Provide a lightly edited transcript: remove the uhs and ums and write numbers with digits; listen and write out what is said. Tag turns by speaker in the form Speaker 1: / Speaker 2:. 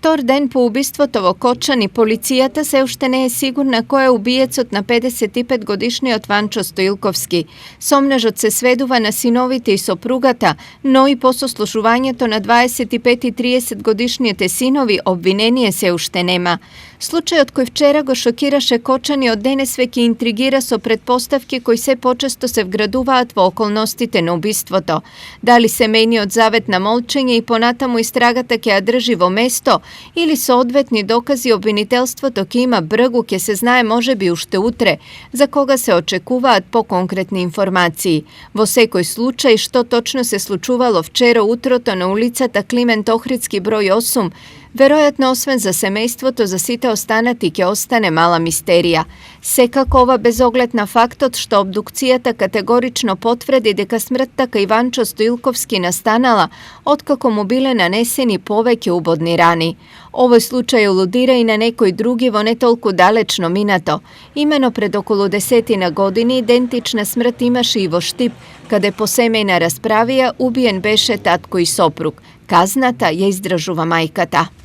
Speaker 1: Втор ден по убиството во Кочани, полицијата се уште не е сигурна кој е убиецот на 55-годишниот Ванчо Стоилковски. Сомнежот се сведува на синовите и сопругата, но и по сослушувањето на 25 и 30 годишните синови обвинение се уште нема. Случајот кој вчера го шокираше Кочани од денес веќе интригира со предпоставки кои се почесто се вградуваат во околностите на убиството. Дали семејниот завет на молчење и понатаму истрагата ќе ја држи во место, или со одветни докази обвинителството ќе има бргу, ќе се знае можеби уште утре, за кога се очекуваат поконкретни информации. Во секој случај, што точно се случувало вчера утрото на улицата Климент Охридски број 8, веројатно освен за семејството, за сите останати ќе остане мала мистерија. Секако ова без оглед на фактот што обдукцијата категорично потврди дека смртта кај Ванчо Стоилковски настанала откако му биле нанесени повеќе убодни рани. Овој случај алудира и на некои други во не толку далечно минато. Имено пред околу 10 години идентична смрт имаше и во Штип, каде по семејна расправија убиен беше татко и сопруг. Казната ја издржува мајката.